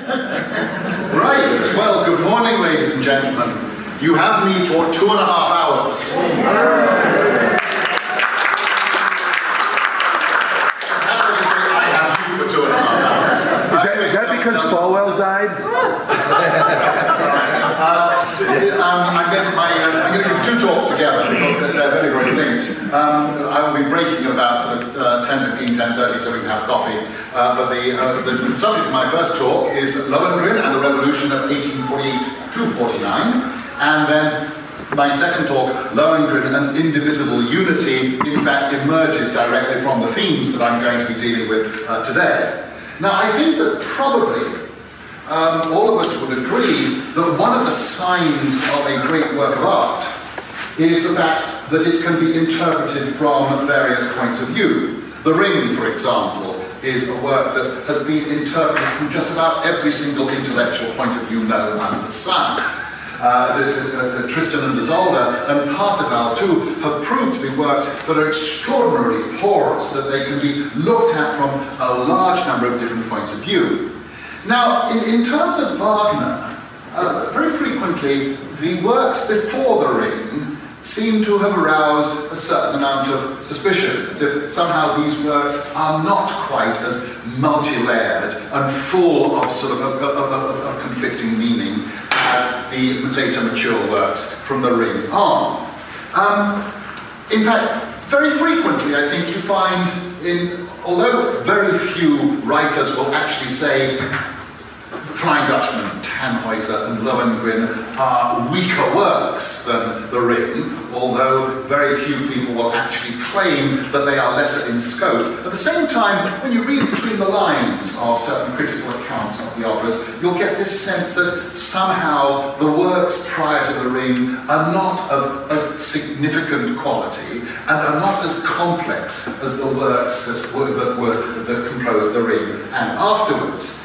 Right, well, good morning, ladies and gentlemen. You have me for 2.5 hours. I have you for 2.5 hours. Is that because Falwell died? I'm going to give 2 talks together because they're very, very linked. I will be breaking at about sort of 10:15, 10:30 so we can have coffee. But the subject of my first talk is Lohengrin and the Revolution of 1848 to 49. And then my second talk, Lohengrin and Indivisible Unity, in fact emerges directly from the themes that I'm going to be dealing with today. Now, I think that probably all of us would agree that one of the signs of a great work of art is the fact that it can be interpreted from various points of view. The Ring, for example, is a work that has been interpreted from just about every single intellectual point of view known under the sun. Tristan and Isolde and Parsifal too have proved to be works that are extraordinarily porous, that they can be looked at from a large number of different points of view. Now, in terms of Wagner, very frequently the works before the Ring seem to have aroused a certain amount of suspicion, as if somehow these works are not quite as multi-layered and full of sort of conflicting meaning as the later mature works from the Ring are. In fact, very frequently I think you find, although very few writers will actually say Flying Dutchman, Tannhäuser and Lohengrin are weaker works than the Ring, although very few people will actually claim that they are lesser in scope. At the same time, when you read between the lines of certain critical accounts of the operas, you'll get this sense that somehow the works prior to the Ring are not of as significant quality and are not as complex as the works that composed the Ring and afterwards.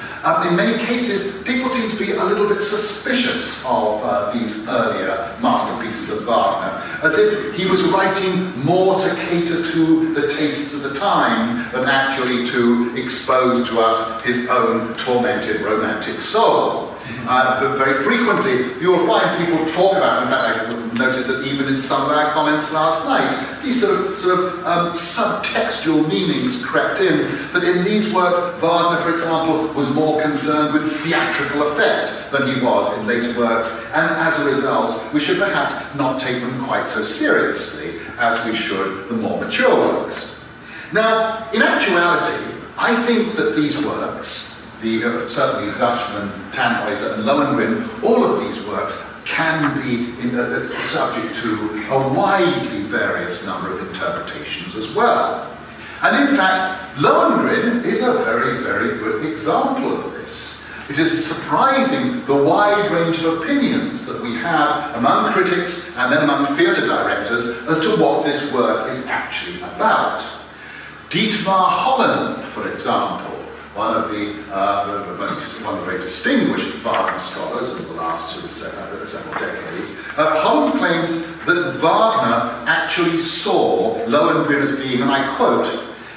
In many cases, people seem to be a little bit suspicious of these earlier masterpieces of Wagner, as if he was writing more to cater to the tastes of the time than actually to expose to us his own tormented romantic soul. But very frequently, you will find people talk about, in fact, I noticed that even in some of our comments last night, these sort of subtextual meanings crept in, that in these works, Wagner, for example, was more concerned with theatrical effect than he was in later works, and as a result, we should perhaps not take them quite so seriously as we should the more mature works. Now, in actuality, I think that these works, certainly Dutchman, Tannhäuser and Lohengrin, all of these works can be subject to a widely various number of interpretations as well. And in fact, Lohengrin is a very, very good example of this. It is surprising the wide range of opinions that we have among critics and then among theatre directors as to what this work is actually about. Dietmar Holland, for example, one of the very distinguished Wagner scholars of the last several decades, Holland claims that Wagner actually saw Lohengrin as being, and I quote,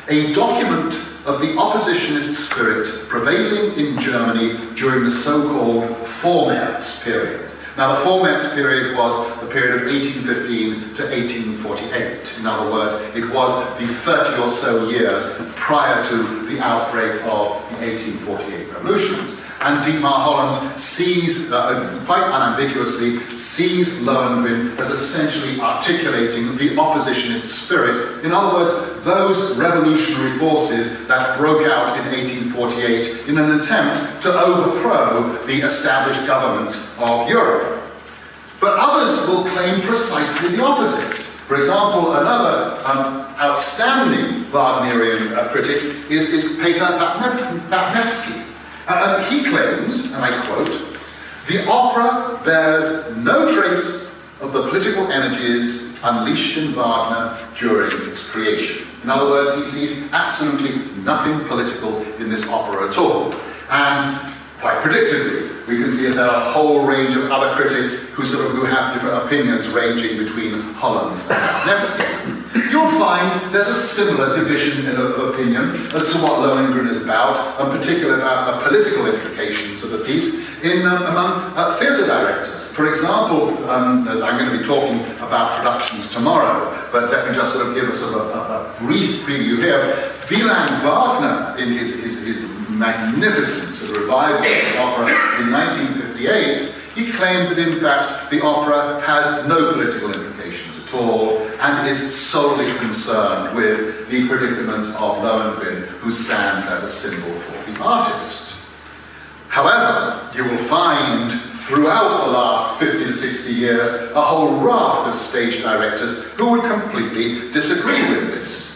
a document of the oppositionist spirit prevailing in Germany during the so-called Vormärz period. Now, the Vormärz period was the period of 1815 to 1848. In other words, it was the 30 or so years prior to the outbreak of the 1848 revolutions. And Dietmar Holland sees, quite unambiguously, sees Lohengrin as essentially articulating the oppositionist spirit. In other words, those revolutionary forces that broke out in 1848 in an attempt to overthrow the established governments of Europe. But others will claim precisely the opposite. For example, another outstanding Wagnerian critic is Peter Vatnevsky. And he claims, and I quote, "The opera bears no trace of the political energies unleashed in Wagner during its creation." In other words, he sees absolutely nothing political in this opera at all. And quite predictably, We can see that there are a whole range of other critics who have different opinions ranging between Holland's and Nevsky's. You'll find there's a similar division in opinion as to what Lohengrin is about, and particularly about the political implications of the piece among theatre directors. For example, I'm going to be talking about productions tomorrow, but let me just sort of give us a brief preview here. Wagner, in his magnificent sort of revival of the opera in 1958, he claimed that in fact the opera has no political implications at all and is solely concerned with the predicament of Lohengrin, who stands as a symbol for the artist. However, you will find throughout the last 50 to 60 years a whole raft of stage directors who would completely disagree with this.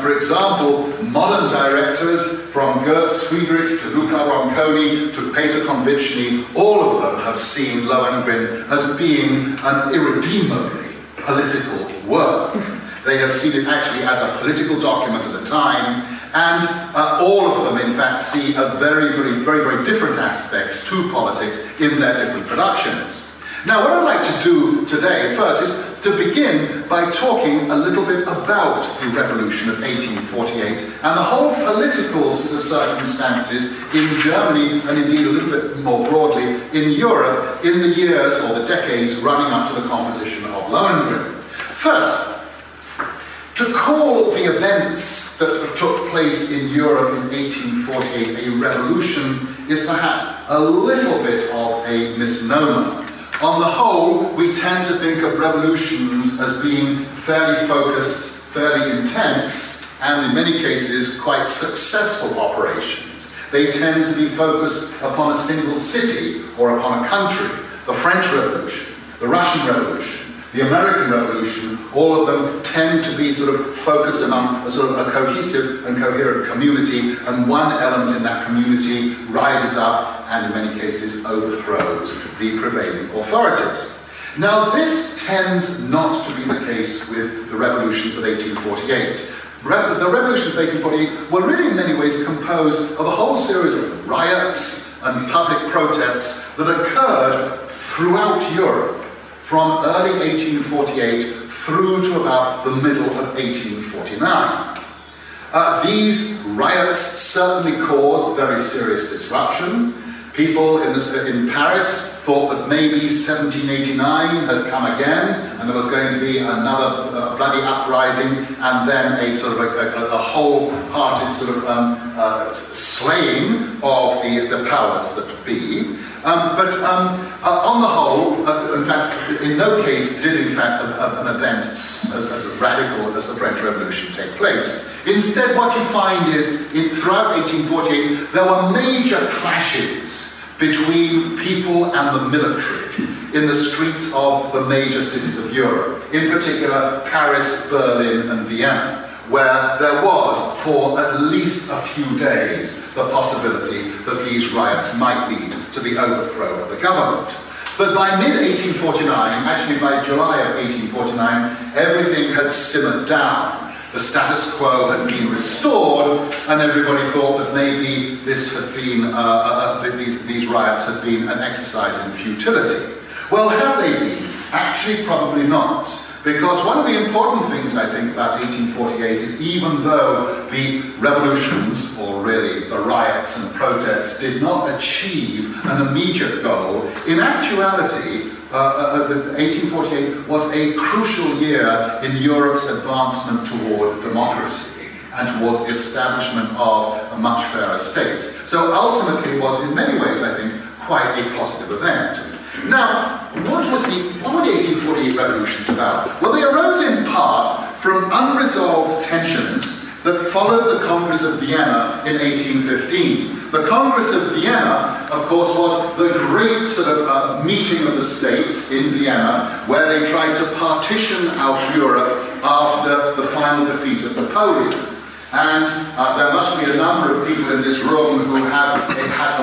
For example, modern directors from Goetz Friedrich to Luca Ronconi to Peter Konvichny, all of them have seen Lohengrin as being an irredeemably political work. They have seen it actually as a political document at the time, and all of them, in fact, see a very different aspects to politics in their different productions. Now, what I'd like to do today, first, is to begin by talking a little bit about the Revolution of 1848 and the whole political sort of circumstances in Germany, and indeed a little bit more broadly in Europe, in the years or the decades running up to the composition of Lohengrin. First, to call the events that took place in Europe in 1848 a revolution is perhaps a little bit of a misnomer. On the whole, we tend to think of revolutions as being fairly focused, fairly intense, and in many cases quite successful operations. They tend to be focused upon a single city or upon a country. The French Revolution, the Russian Revolution, the American Revolution, all of them tend to be sort of focused among a sort of a cohesive and coherent community, and one element in that community rises up and in many cases overthrows the prevailing authorities. Now, this tends not to be the case with the revolutions of 1848. The revolutions of 1848 were really in many ways composed of a whole series of riots and public protests that occurred throughout Europe from early 1848 through to about the middle of 1849. These riots certainly caused very serious disruption. People in Paris thought that maybe 1789 had come again, and there was going to be another bloody uprising, and then a sort of a wholehearted sort of slaying of the powers that be. But on the whole, in fact, in no case did in fact an event as radical as the French Revolution take place. Instead, what you find is, throughout 1848, there were major clashes between people and the military in the streets of the major cities of Europe, in particular Paris, Berlin, and Vienna, where there was, for at least a few days, the possibility that these riots might lead to the overthrow of the government. But by mid-1849, actually by July of 1849, everything had simmered down. The status quo had been restored, and everybody thought that maybe this had been, these riots had been an exercise in futility. Well, have they been? Actually, probably not. Because one of the important things, I think, about 1848 is even though the revolutions, or really the riots and protests, did not achieve an immediate goal, in actuality, 1848 was a crucial year in Europe's advancement toward democracy and towards the establishment of a much fairer states. So ultimately it was, in many ways, I think, quite a positive event. Now, what were the 1848 revolutions about? Well, they arose in part from unresolved tensions that followed the Congress of Vienna in 1815. The Congress of Vienna, of course, was the great sort of meeting of the states in Vienna, where they tried to partition out Europe after the final defeat of Napoleon. And there must be a number of people in this room who have had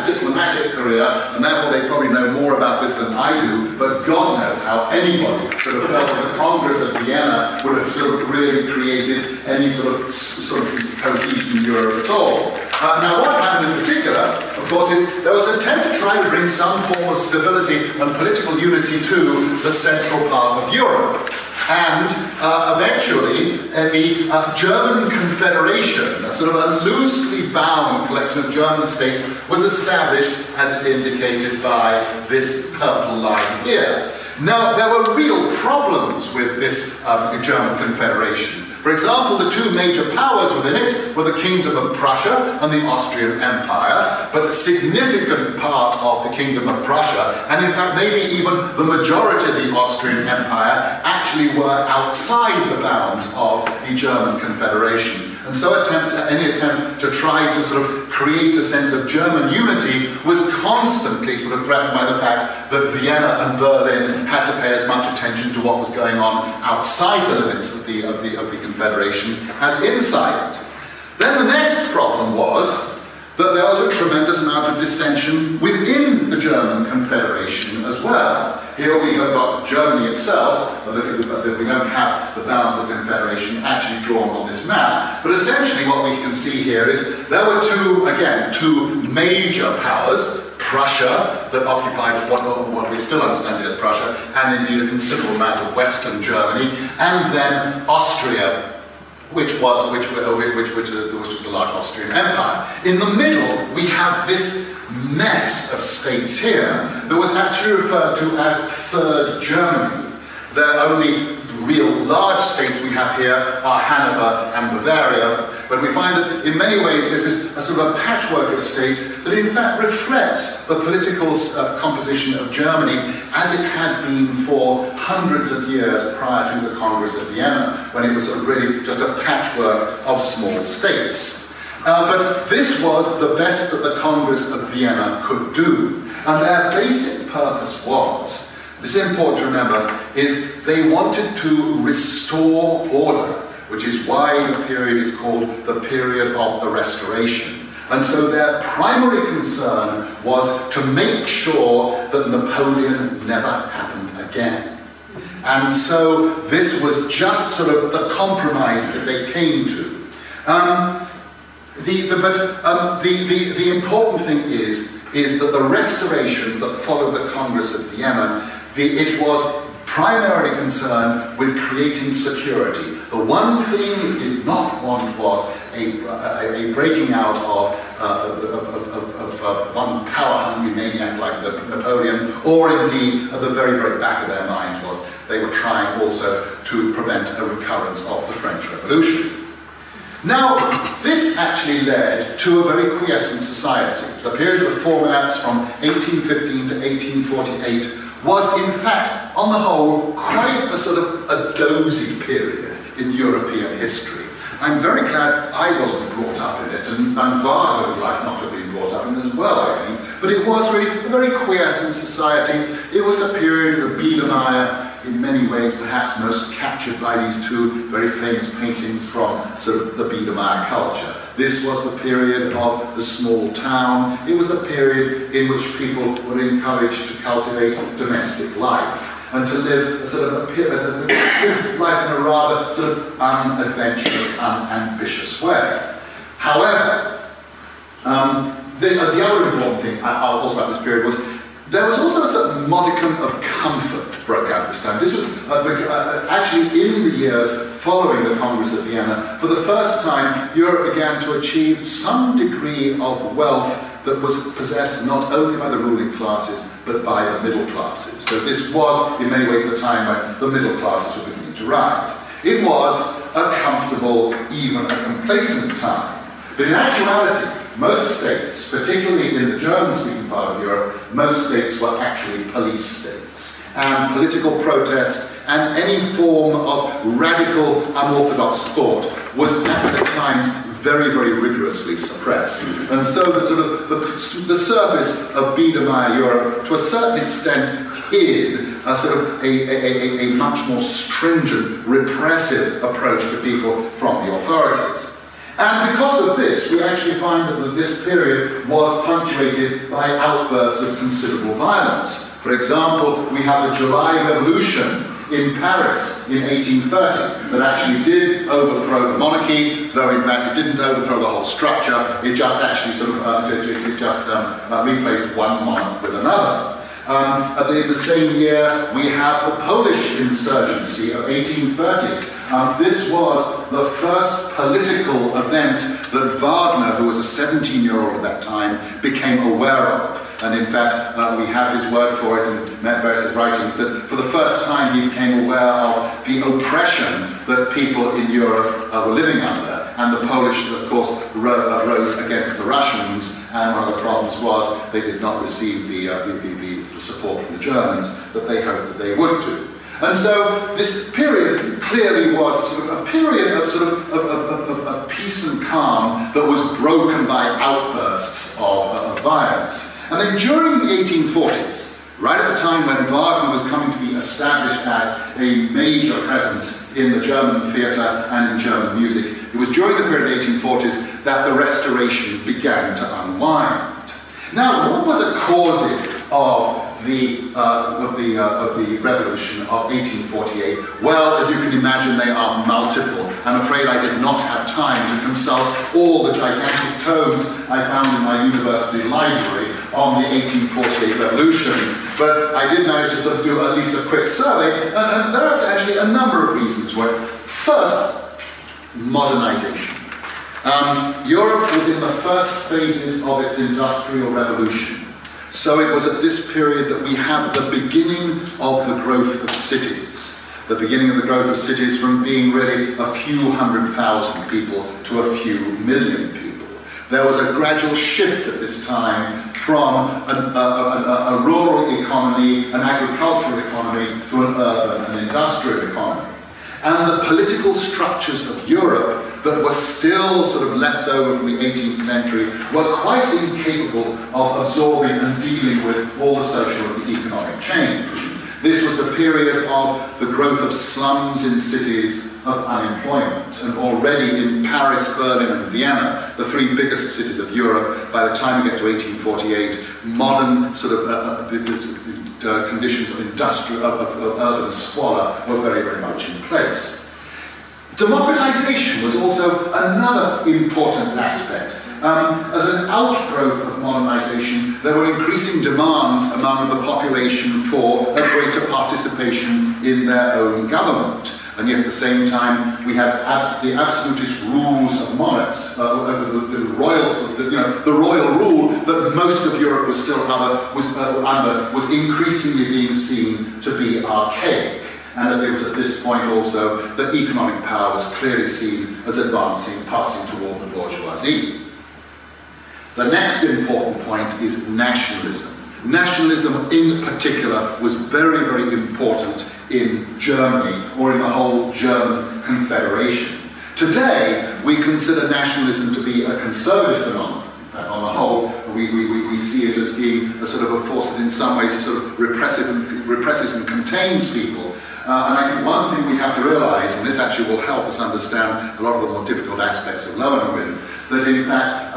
a diplomatic career, and therefore they probably know more about this than I do, but God knows how anybody could have felt that the Congress of Vienna would have sort of really created any sort of cohesion in Europe at all. Now, what happened in particular, of course, is there was an attempt to try to bring some form of stability and political unity to the central part of Europe. And eventually, the German Confederation, a sort of a loosely bound collection of German states, was established, as indicated by this purple line here. Now, there were real problems with this German Confederation. For example, the two major powers within it were the Kingdom of Prussia and the Austrian Empire, but a significant part of the Kingdom of Prussia, and in fact maybe even the majority of the Austrian Empire, actually were outside the bounds of the German Confederation. And so any attempt to try to sort of create a sense of German unity was constantly sort of threatened by the fact that Vienna and Berlin had to pay as much attention to what was going on outside the limits of the Confederation as inside it. Then the next problem was that there was a tremendous amount of dissension within the German Confederation as well. Here we have got Germany itself, we don't have the bounds of the Confederation actually drawn on this map, but essentially what we can see here is there were two major powers, Prussia, that occupied what we still understand as Prussia, and indeed a considerable amount of Western Germany, and then Austria, which was the large Austrian Empire. In the middle, we have this mess of states here that was actually referred to as Third Germany. The only real large states we have here are Hanover and Bavaria, but we find that in many ways this is a sort of a patchwork of states that in fact reflects the political composition of Germany as it had been for hundreds of years prior to the Congress of Vienna, when it was sort of really just a patchwork of small states. But this was the best that the Congress of Vienna could do, and their basic purpose was, this is important to remember, is they wanted to restore order, which is why the period is called the period of the Restoration. And so their primary concern was to make sure that Napoleon never happened again. And so this was just sort of the compromise that they came to. The important thing is that the Restoration that followed the Congress of Vienna, it was primarily concerned with creating security. The one thing it did not want was a breaking out of one power-hungry maniac like Napoleon, or indeed, at the very, very back of their minds was they were trying also to prevent a recurrence of the French Revolution. Now, this actually led to a very quiescent society. The period of the formats from 1815 to 1848 was, in fact, on the whole, quite a sort of a dozy period in European history. I'm very glad I wasn't brought up in it, and Wagner would like not to have been brought up in it as well, I think. But it was really a very quiescent society. It was the period of the Biedermeier, in many ways perhaps most captured by these two very famous paintings from sort of the Biedermeier culture. This was the period of the small town. It was a period in which people were encouraged to cultivate domestic life and to live a sort of life in a rather sort of unadventurous, unambitious way. However, the other important thing also about this period was there was also a certain modicum of comfort broke out this time. This was actually in the years following the Congress of Vienna. For the first time, Europe began to achieve some degree of wealth that was possessed not only by the ruling classes, but by the middle classes. So this was, in many ways, the time when the middle classes were beginning to rise. It was a comfortable, even a complacent time. But in actuality, most states, particularly in the German-speaking part of Europe, most states were actually police states. And political protest and any form of radical, unorthodox thought was at the times very, very rigorously suppressed. And so the surface of Biedermeier Europe, to a certain extent, hid a sort of a much more stringent, repressive approach to people from the authorities. And because of this, we actually find that this period was punctuated by outbursts of considerable violence. For example, we have the July Revolution in Paris in 1830 that actually did overthrow the monarchy, though in fact it didn't overthrow the whole structure, it just actually sort of replaced one monarch with another. In the same year, we have the Polish insurgency of 1830. This was the first political event that Wagner, who was a 17-year-old at that time, became aware of. And in fact, we have his word for it in various writings that for the first time he became aware of the oppression that people in Europe were living under. And the Polish, of course, rose against the Russians, and one of the problems was they did not receive the support from the Germans that they hoped that they would do. And so this period clearly was sort of a period of peace and calm that was broken by outbursts of violence. And then during the 1840s, right at the time when Wagner was coming to be established as a major presence in the German theatre and in German music, it was during the period of the 1840s that the Restoration began to unwind. Now, what were the causes of the revolution of 1848? Well, as you can imagine, they are multiple. I'm afraid I did not have time to consult all the gigantic tomes I found in my university library on the 1848 revolution, but I did manage to sort of do at least a quick survey, and there are actually a number of reasons for it. First, modernization. Europe was in the first phases of its industrial revolution. So it was at this period that we have the beginning of the growth of cities. The beginning of the growth of cities from being really a few 100,000 people to a few million people. There was a gradual shift at this time from a rural economy, an agricultural economy, to an urban and industrial economy. And the political structures of Europe that were still sort of left over from the 18th century were quite incapable of absorbing and dealing with all the social and economic change. This was the period of the growth of slums in cities, of unemployment, and already in Paris, Berlin and Vienna, the three biggest cities of Europe, by the time we get to 1848, modern sort of conditions of industrial, of urban squalor were very, very much in place. Democratization was also another important aspect. As an outgrowth of modernization, there were increasing demands among the population for a greater participation in their own government. And yet at the same time, we had the absolutist rules of monarchs, the royal rule that most of Europe was still under, was increasingly being seen to be archaic. And it was at this point also that economic power was clearly seen as advancing, passing toward the bourgeoisie. The next important point is nationalism. Nationalism in particular was very, very important in Germany, or in the whole German Confederation. Today, we consider nationalism to be a conservative phenomenon. In fact, on the whole, we see it as being a sort of a force that in some ways sort of represses and contains people. And I think one thing we have to realize, and this actually will help us understand a lot of the more difficult aspects of Lohengrin, that in fact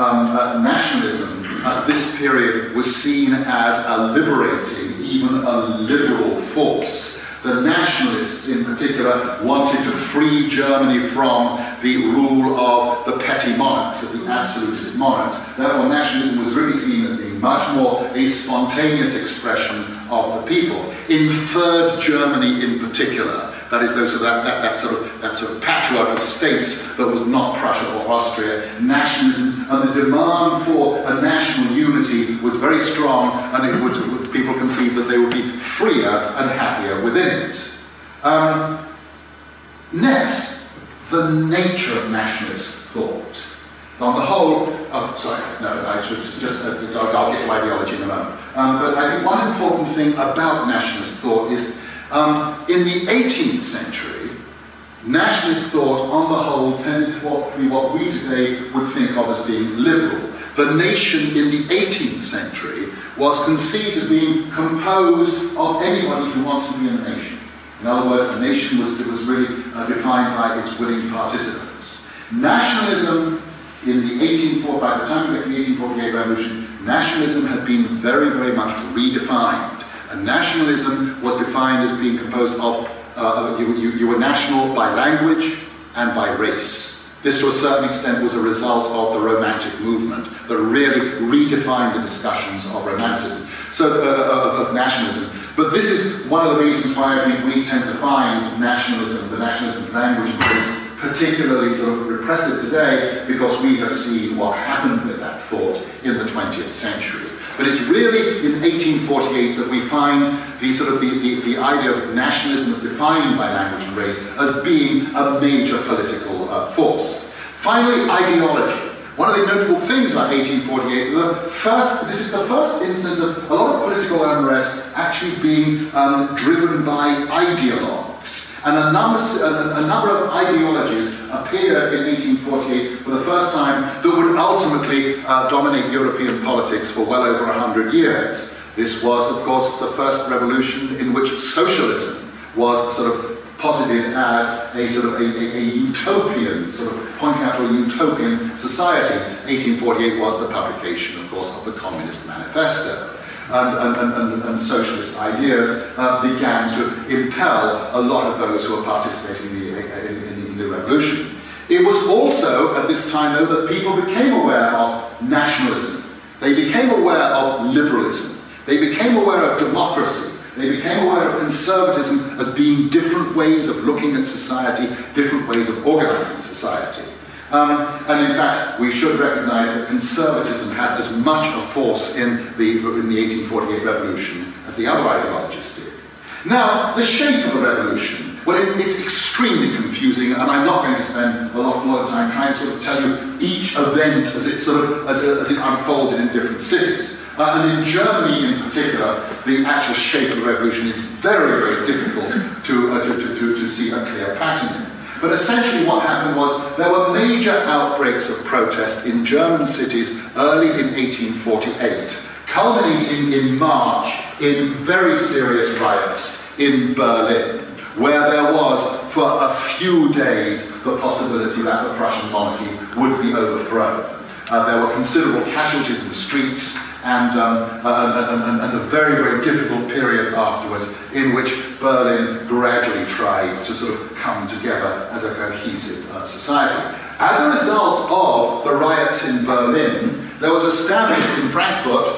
nationalism at this period was seen as a liberating, even a liberal force. The nationalists in particular wanted to free Germany from the rule of the petty monarchs, of the absolutist monarchs. Therefore nationalism was really seen as being much more a spontaneous expression of the people. In Third Germany in particular, that is that sort of patchwork of states that was not Prussia or Austria, nationalism and the demand for a national unity was very strong, and people conceived that they would be freer and happier within it. Next, the nature of nationalist thought. On the whole, I'll get to ideology in a moment. But I think one important thing about nationalist thought is in the 18th century, nationalist thought on the whole tended to be what we today would think of as being liberal. The nation in the 18th century was conceived as being composed of anybody who wanted to be in a nation. In other words, the nation was really defined by its willing participants. Nationalism in the by the time we get to the 1848 revolution, nationalism had been very, very much redefined. And nationalism was defined as being composed of you were national by language and by race. This, to a certain extent, was a result of the Romantic movement that really redefined the discussions of Romanticism, of nationalism. But this is one of the reasons why I think we tend to find nationalism, the nationalism of language, is particularly sort of repressive today, because we have seen what happened with that thought in the 20th century. But it's really in 1848 that we find the idea of nationalism as defined by language and race as being a major political force. Finally, ideology. One of the notable things about 1848, this is the first instance of a lot of political unrest actually being driven by ideologues. And a number of ideologies appear in 1848 for the first time that would ultimately dominate European politics for well over 100 years. This was, of course, the first revolution in which socialism was sort of posited as a sort of a utopian, sort of pointing out to a utopian society. 1848 was the publication, of course, of the Communist Manifesto. And socialist ideas began to impel a lot of those who were participating in the revolution. It was also at this time, though, that people became aware of nationalism. They became aware of liberalism. They became aware of democracy. They became aware of conservatism as being different ways of looking at society, different ways of organizing society. And in fact, we should recognize that conservatism had as much a force in the 1848 revolution as the other ideologies did. Now, the shape of the revolution, well, it's extremely confusing, and I'm not going to spend a lot of time trying to sort of tell you each event as it unfolded in different cities. And in Germany in particular, the actual shape of the revolution is very, very difficult to see a clear pattern in. But essentially what happened was there were major outbreaks of protest in German cities early in 1848, culminating in March in very serious riots in Berlin, where there was, for a few days, the possibility that the Prussian monarchy would be overthrown. There were considerable casualties in the streets, and a very, very difficult period afterwards in which Berlin gradually tried to sort of come together as a cohesive society. As a result of the riots in Berlin, there was established in Frankfurt,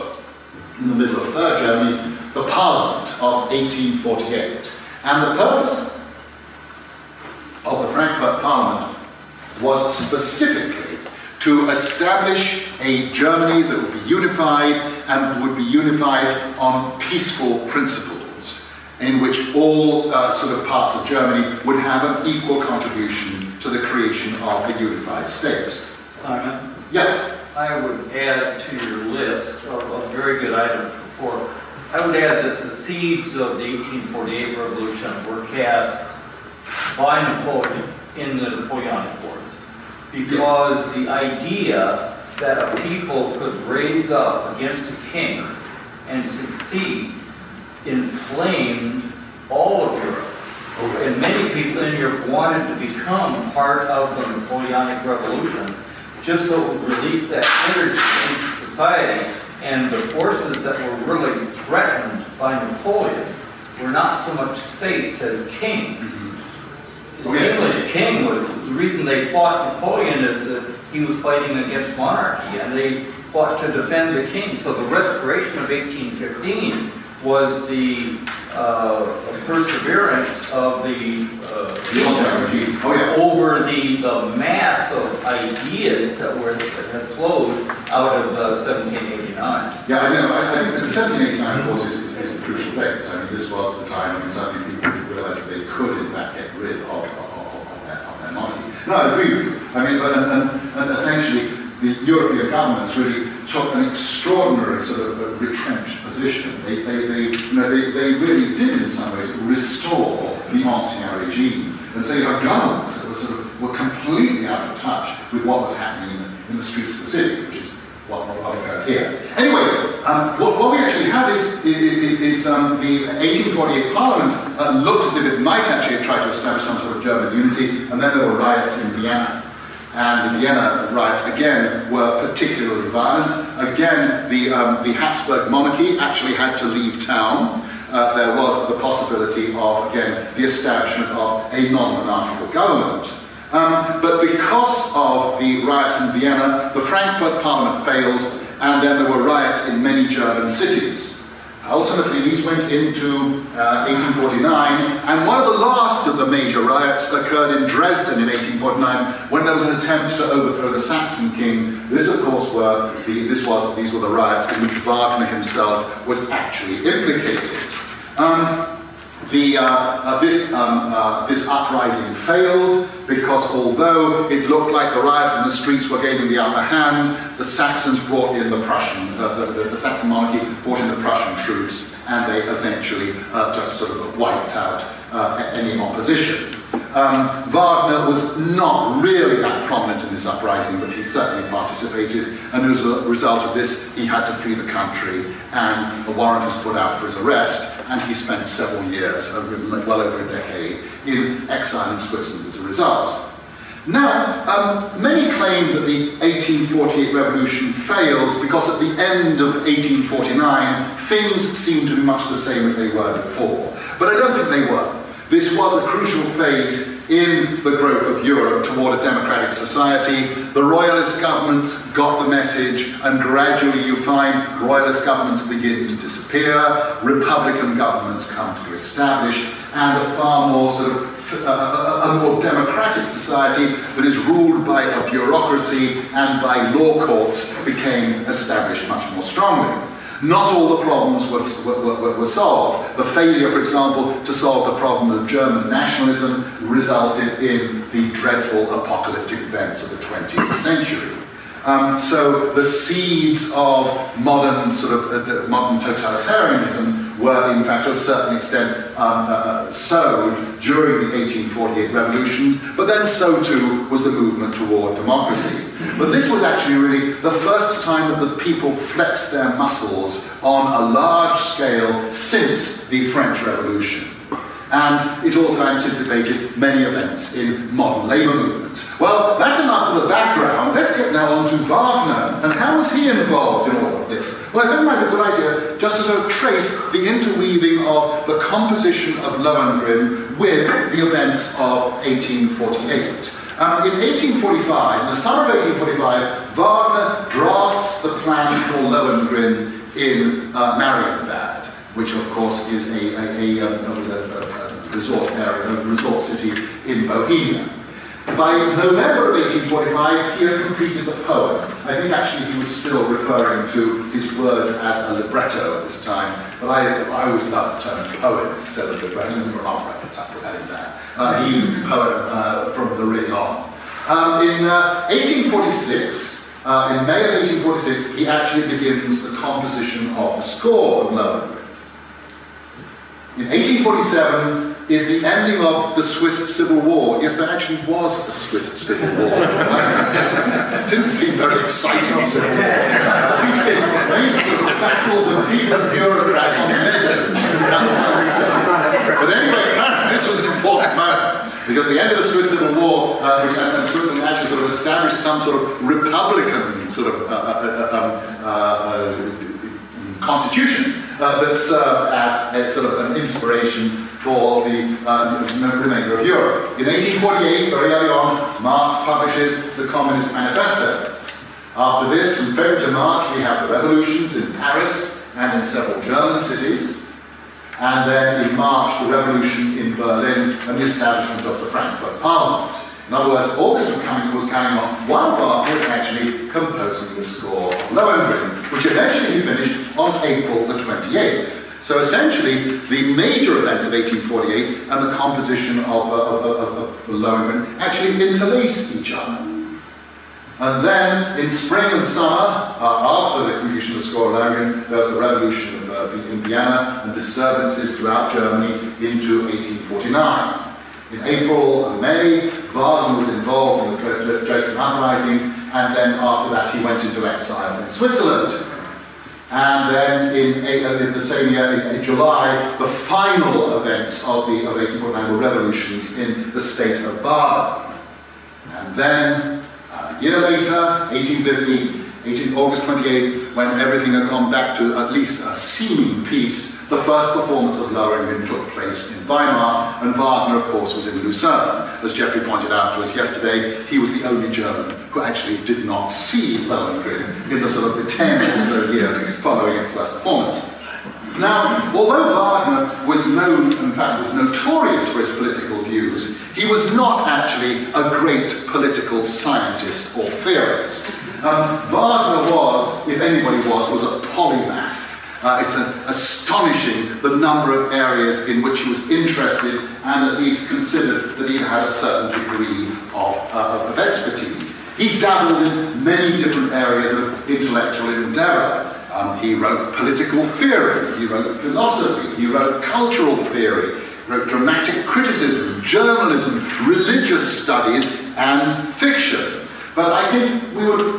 in the middle of Third Germany, the Parliament of 1848. And the purpose of the Frankfurt Parliament was specifically to establish a Germany that would be unified, and would be unified on peaceful principles, in which all sort of parts of Germany would have an equal contribution to the creation of a unified state. Simon? Yeah? I would add to your list of very good items before. I would add that the seeds of the 1848 revolution were cast by Napoleon in the Napoleonic Wars, because the idea that a people could raise up against a king and succeed inflamed all of Europe. Okay. And many people in Europe wanted to become part of the Napoleonic Revolution, just so it would release that energy into society. And the forces that were really threatened by Napoleon were not so much states as kings. The English king was, the reason they fought Napoleon is that he was fighting against monarchy, and they fought to defend the king. So the restoration of 1815 was the perseverance of the over the mass of ideas that had flowed out of 1789. Yeah, I know. I think that 1789, of course, is the crucial date. I mean, this was the time when suddenly people realised that they could, in fact, get rid of their monarchy. No, I agree with you. I mean, and essentially, the European governments really took an extraordinary sort of retrenched position. They really did, in some ways, restore the ancien regime. And so you have governments that were completely out of touch with what was happening in the streets of the city, which is what occurred here. Anyway, what we actually have is the 1848 Parliament looked as if it might actually try to establish some sort of German unity, and then there were riots in Vienna. And the Vienna riots, again, were particularly violent. Again, the Habsburg monarchy actually had to leave town. there was the possibility of, again, the establishment of a non-monarchical government. But because of the riots in Vienna, the Frankfurt Parliament failed, and then there were riots in many German cities. Ultimately, these went into 1849, and one of the last of the major riots occurred in Dresden in 1849, when there was an attempt to overthrow the Saxon king. This, of course, these were the riots in which Wagner himself was actually implicated. This uprising failed because although it looked like the riots in the streets were gaining the upper hand, the Saxons brought in the Prussian, the Saxon monarchy brought in the Prussian troops, and they eventually just sort of wiped out any opposition. Wagner was not really that prominent in this uprising, but he certainly participated, and as a result of this, he had to flee the country, and a warrant was put out for his arrest, and he spent several years, well over a decade, in exile in Switzerland as a result. Now, many claim that the 1848 revolution failed because at the end of 1849, things seemed to be much the same as they were before. But I don't think they were. This was a crucial phase in the growth of Europe toward a democratic society. The royalist governments got the message, and gradually you find royalist governments begin to disappear, republican governments come to be established, and a far more sort of a more democratic society that is ruled by a bureaucracy and by law courts became established much more strongly. Not all the problems were solved. The failure, for example, to solve the problem of German nationalism resulted in the dreadful apocalyptic events of the 20th century. So the seeds of modern modern totalitarianism were, in fact, to a certain extent sowed during the 1848 revolution, but then so too was the movement toward democracy. But this was actually really the first time that the people flexed their muscles on a large scale since the French Revolution. And it also anticipated many events in modern labour movements. Well, that's enough of the background. Let's get now on to Wagner. And how was he involved in all of this? Well, I think it might be a good idea just to sort of trace the interweaving of the composition of Lohengrin with the events of 1848. In 1845, in the summer of 1845, Wagner drafts the plan for Lohengrin in Marienbad, which of course is a resort area, a resort city in Bohemia. By November of 1845, he had completed the poem. I think actually he was still referring to his words as a libretto at this time, but I always love the term poem instead of libretto for an opera, but I put that in there. He used the poem from the ring on. In 1846, in May of 1846, he actually begins the composition of the score of Lohengrin. In 1847 is the ending of the Swiss Civil War. Yes, there actually was a Swiss Civil War. It didn't seem very exciting civil war. It seems to be battles of people and bureaucrats on the meadows. But anyway, this was an important moment, because the end of the Swiss Civil War, and Switzerland actually sort of established some sort of republican sort of constitution that served as a sort of an inspiration for the remainder of Europe. In 1848, very early on, Marx publishes the Communist Manifesto. After this, from February to March, we have the revolutions in Paris and in several German cities. And then in March, the revolution in Berlin and the establishment of the Frankfurt Parliament. In other words, all this was carrying on while Wagner was actually composing the score of Lohengrin, which eventually he finished on April the 28th. So essentially, the major events of 1848 and the composition of Lohengrin actually interlaced each other. And then, in spring and summer, after the completion of the score of Lohengrin, there was the revolution in Vienna and disturbances throughout Germany into 1849. In April and May, Wagner was involved in the Dresden uprising, and then after that he went into exile in Switzerland. And then in the same year, in July, the final events of 1849 were revolutions in the state of Baden. And then, a year later, 1850, August 28, when everything had gone back to at least a seeming peace, the first performance of Lohengrin took place in Weimar, and Wagner, of course, was in Lucerne. As Jeffrey pointed out to us yesterday, he was the only German who actually did not see Lohengrin in the sort of the 10 or so years following its first performance. Now, although Wagner was known, in fact was notorious for his political views, he was not actually a great political scientist or theorist. Wagner was, if anybody was a polymath. It's astonishing the number of areas in which he was interested and at least considered that he had a certain degree of expertise. He dabbled in many different areas of intellectual endeavour. He wrote political theory, he wrote philosophy, he wrote cultural theory, he wrote dramatic criticism, journalism, religious studies, and fiction. But I think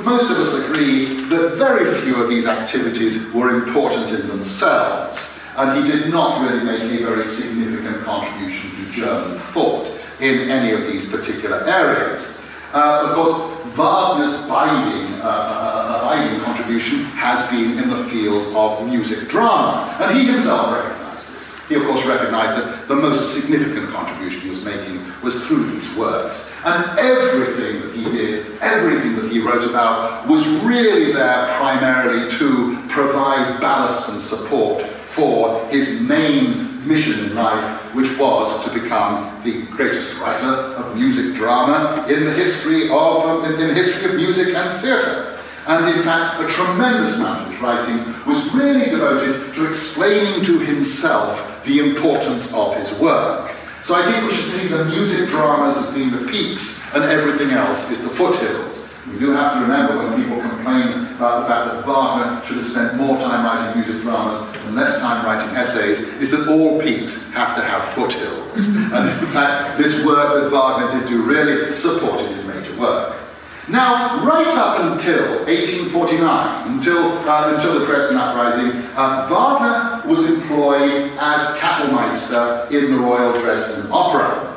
most of us agree that very few of these activities were important in themselves, and he did not really make a very significant contribution to German thought in any of these particular areas. Of course, Wagner's binding contribution has been in the field of music drama, and he himself recognized this. He, of course, recognized that the most significant contribution he was making was through these works. And everything that he did, everything that he wrote about, was really there primarily to provide ballast and support for his main mission in life, which was to become the greatest writer of music drama in the history of music and theatre. And in fact, a tremendous amount of his writing was really devoted to explaining to himself the importance of his work. So I think we should see the music dramas as being the peaks and everything else is the foothills. We do have to remember when people complain about the fact that Wagner should have spent more time writing music dramas and less time writing essays, is that all peaks have to have foothills. And in fact, this work that Wagner did do really supported his major work. Now, right up until 1849, until the Dresden Uprising, Wagner was employed as Kapellmeister in the Royal Dresden Opera.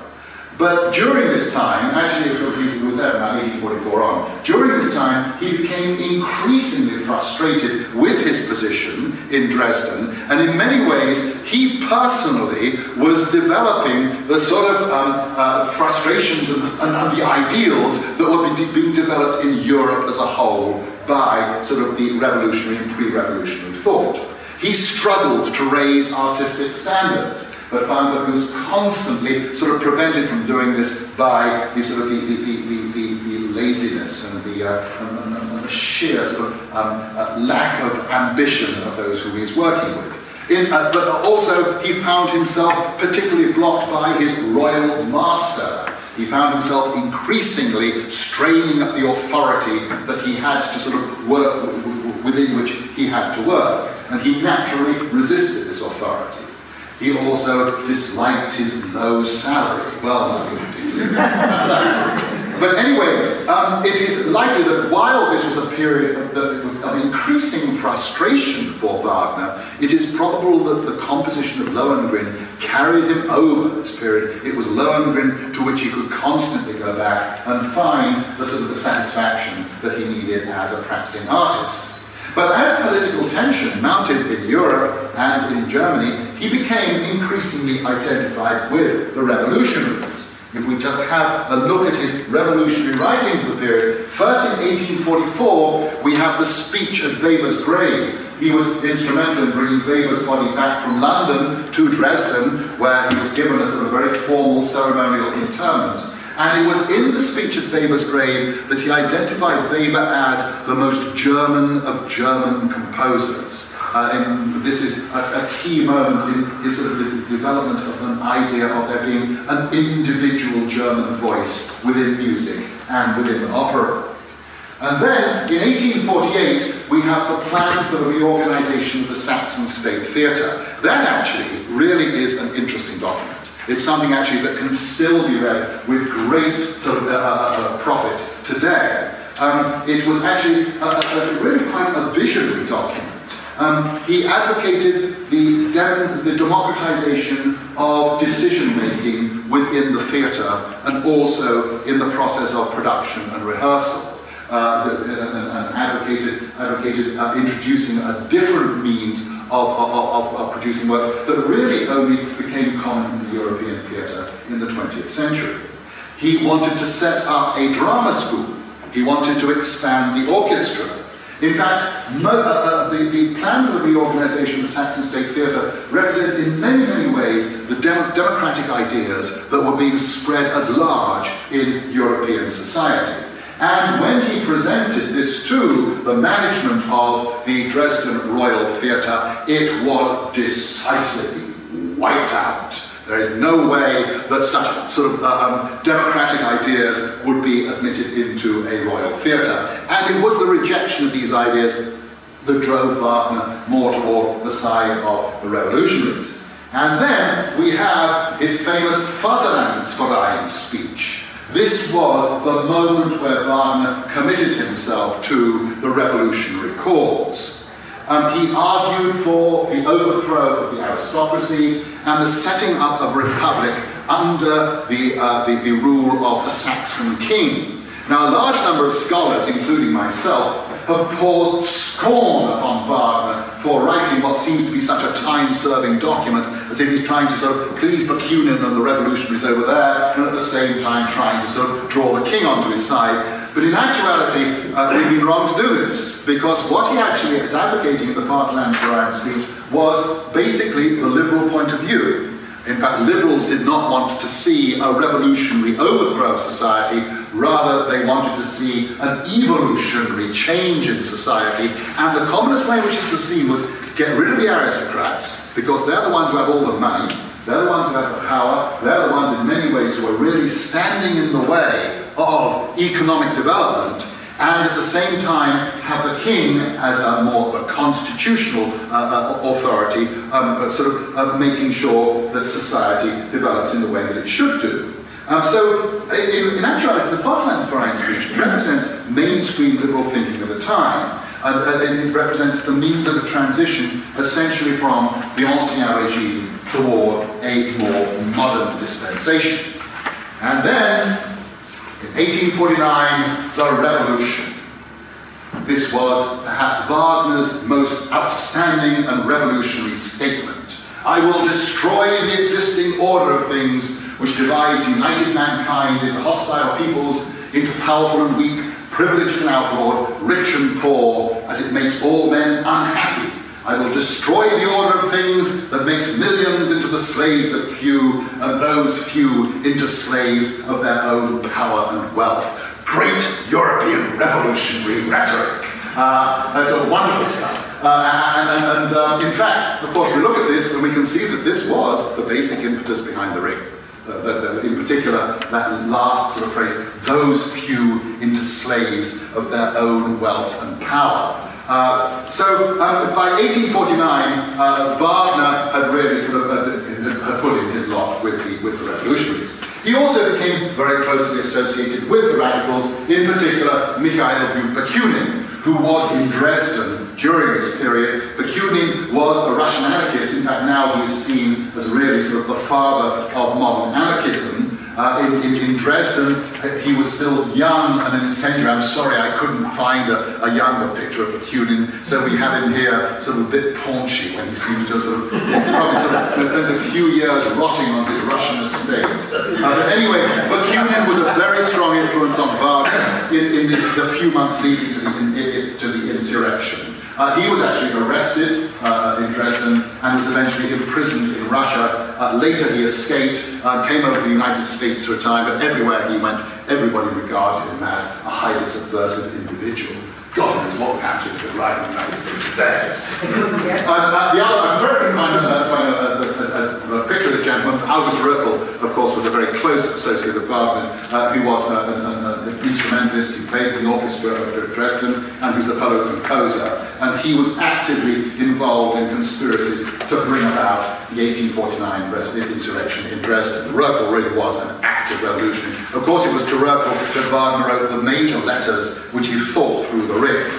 But during this time, actually he was there from 1844 on, during this time he became increasingly frustrated with his position in Dresden, and in many ways he personally was developing the sort of frustrations and the ideals that were being developed in Europe as a whole by sort of the revolutionary and pre-revolutionary thought. He struggled to raise artistic standards, but found that he was constantly sort of prevented from doing this by the sort of the laziness and the sheer sort of lack of ambition of those whom he's working with. But also he found himself particularly blocked by his royal master. He found himself increasingly straining at the authority that he had to sort of work within which he had to work, and he naturally resisted this authority. He also disliked his low salary. Well, nothing particularly about that. But anyway, it is likely that while this was a period that was of increasing frustration for Wagner, it is probable that the composition of Lohengrin carried him over this period. It was Lohengrin to which he could constantly go back and find the sort of the satisfaction that he needed as a practicing artist. But as political tension mounted in Europe and in Germany, he became increasingly identified with the revolutionaries. If we just have a look at his revolutionary writings of the period, first in 1844, we have the speech at Weber's grave. He was instrumental in bringing Weber's body back from London to Dresden, where he was given a sort of very formal ceremonial interment. And it was in the speech at Weber's grave that he identified Weber as the most German of German composers. And this is a key moment in his sort of the development of an idea of there being an individual German voice within music and within opera. And then, in 1848, we have the plan for the reorganization of the Saxon State Theatre. That actually really is an interesting document. It's something actually that can still be read with great sort of profit today. It was actually really quite a visionary document. He advocated the democratization of decision-making within the theatre and also in the process of production and rehearsal. and advocated introducing a different means of producing works that really only became common in the European theatre in the 20th century. He wanted to set up a drama school. He wanted to expand the orchestra. In fact, the plan for the reorganization of the Saxon State Theatre represents in many, many ways the democratic ideas that were being spread at large in European society. And when he presented this to the management of the Dresden Royal Theatre, it was decisively wiped out. There is no way that such sort of democratic ideas would be admitted into a royal theatre. And it was the rejection of these ideas that drove Wagner more toward the side of the revolutionaries. And then we have his famous Vaterlandsverein speech. This was the moment where Wagner committed himself to the revolutionary cause. He argued for the overthrow of the aristocracy and the setting up of a republic under the rule of the Saxon king. Now, a large number of scholars, including myself, have poured scorn upon Wagner for writing what seems to be such a time-serving document, as if he's trying to sort of please Bakunin and the revolutionaries over there, and at the same time trying to sort of draw the king onto his side. But in actuality, we've been wrong to do this, because what he actually is advocating in the Vaterlandsverein speech was basically the liberal point of view. In fact, liberals did not want to see a revolutionary overthrow of society, rather they wanted to see an evolutionary change in society, and the commonest way in which this was seen was get rid of the aristocrats, because they're the ones who have all the money, they're the ones who have the power, they're the ones in many ways who are really standing in the way of economic development, and at the same time have the king as a more of a constitutional authority, sort of making sure that society develops in the way that it should do. So in actuality, the Vaterlandsverein speech represents mainstream liberal thinking of the time. It represents the means of a transition essentially from the ancien regime toward a more modern dispensation. And then, in 1849, the Revolution. This was perhaps Wagner's most outstanding and revolutionary statement. I will destroy the existing order of things which divides united mankind into hostile peoples, into powerful and weak, privileged and outlawed, rich and poor, as it makes all men unhappy. I will destroy the order of things that makes millions into the slaves of few, and those few into slaves of their own power and wealth. Great European revolutionary rhetoric. That's a wonderful stuff. In fact, of course, we look at this and we can see that this was the basic impetus behind the ring. In particular, that last sort of phrase, those few into slaves of their own wealth and power. So by 1849, Wagner had really sort of had put in his lot with the revolutionaries. He also became very closely associated with the radicals, in particular Mikhail Bakunin, who was in Dresden during this period. Bakunin was a Russian anarchist. In fact, now he is seen as really sort of the father of modern anarchism. In Dresden, he was still young and an incendiary. I'm sorry I couldn't find a younger picture of Bakunin, so we have him here sort of a bit paunchy when he seemed to sort of probably sort of spent a few years rotting on his Russian estate. But anyway, Bakunin was a very strong influence on Wagner in the few months leading to the insurrection. He was actually arrested in Dresden and was eventually imprisoned in Russia. Later he escaped, came over to the United States for a time, but everywhere he went, everybody regarded him as a highly subversive individual. God knows what happened to the right in the United States today. I'm very confined a picture of this gentleman. August Röhrl, of course, was a very close associate of Wagner's, who was an instrumentalist. He played the orchestra of Dresden, and who's a fellow composer. And he was actively involved in conspiracies to bring about the 1849 insurrection in Dresden. Röhrl really was an active revolutionary. Of course, it was to Röhrl that Wagner wrote the major letters which he thought through the ring.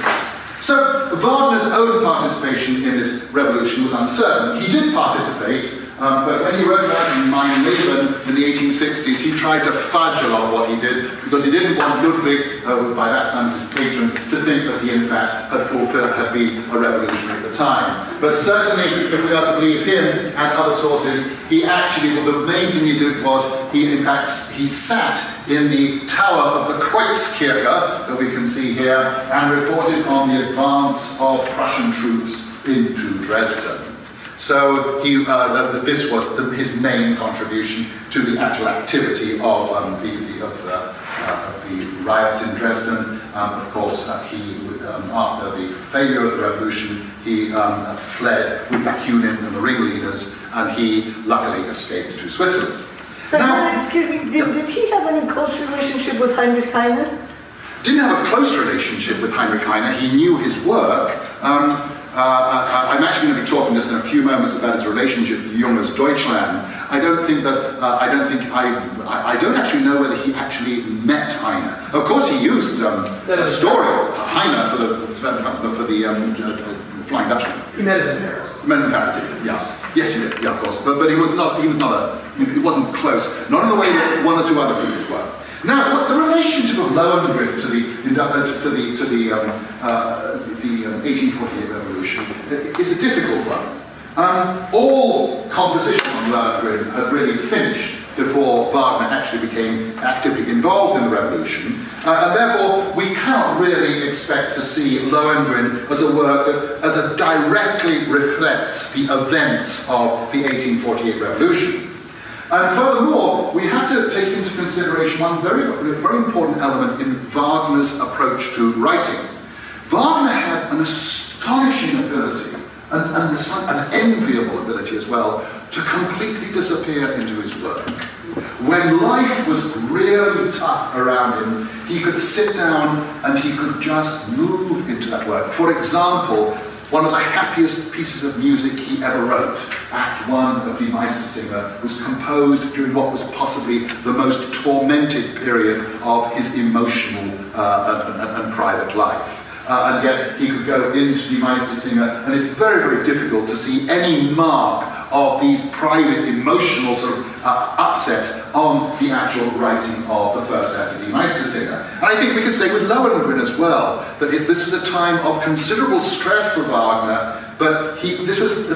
So Wagner's own participation in this revolution was uncertain. He did participate, but when he wrote about in Mein Leben in the 1860s, he tried to fudge a lot of what he did because he didn't want Ludwig by that time his patron, to think that he in fact had been a revolutionary at the time. But certainly, if we are to believe him and other sources, he actually, the main thing he did was, he sat in the tower of the Kreuzkirche, that we can see here, and reported on the advance of Prussian troops into Dresden. So this was his main contribution to the actual activity of the riots in Dresden. Of course, after the failure of the revolution, he fled with Bakunin and the ringleaders, and he luckily escaped to Switzerland. So, excuse me, did he have any close relationship with Heinrich Heine? Didn't have a close relationship with Heinrich Heine. He knew his work. I'm actually going to be talking just in a few moments about his relationship with Junges Deutschland. I don't actually know whether he actually met Heine. Of course, he used a story of Heine for the Flying Dutchman. He met him in Paris. Met him in Paris, did he? Yeah. Yes, he did. Yeah, of course. But he wasn't close. Not in the way that one or two other people were. Now, the relationship of Lohengrin to the 1848 revolution is a difficult one. All composition on Lohengrin had really finished before Wagner actually became actively involved in the revolution, and therefore we cannot really expect to see Lohengrin as a work that directly reflects the events of the 1848 revolution. And furthermore, we have to take into consideration one very important element in Wagner's approach to writing. Wagner had an astonishing ability, an enviable ability as well, to completely disappear into his work. When life was really tough around him, he could sit down and he could just move into that work. For example, one of the happiest pieces of music he ever wrote, Act 1 of Die Meistersinger, was composed during what was possibly the most tormented period of his emotional and private life. And yet he could go into Die Meistersinger, and it's very, very difficult to see any mark of these private emotional sort of upsets on the actual writing of the first act of Die Meistersinger. And I think we could say with Lohengrin as well, that this was a time of considerable stress for Wagner, but this was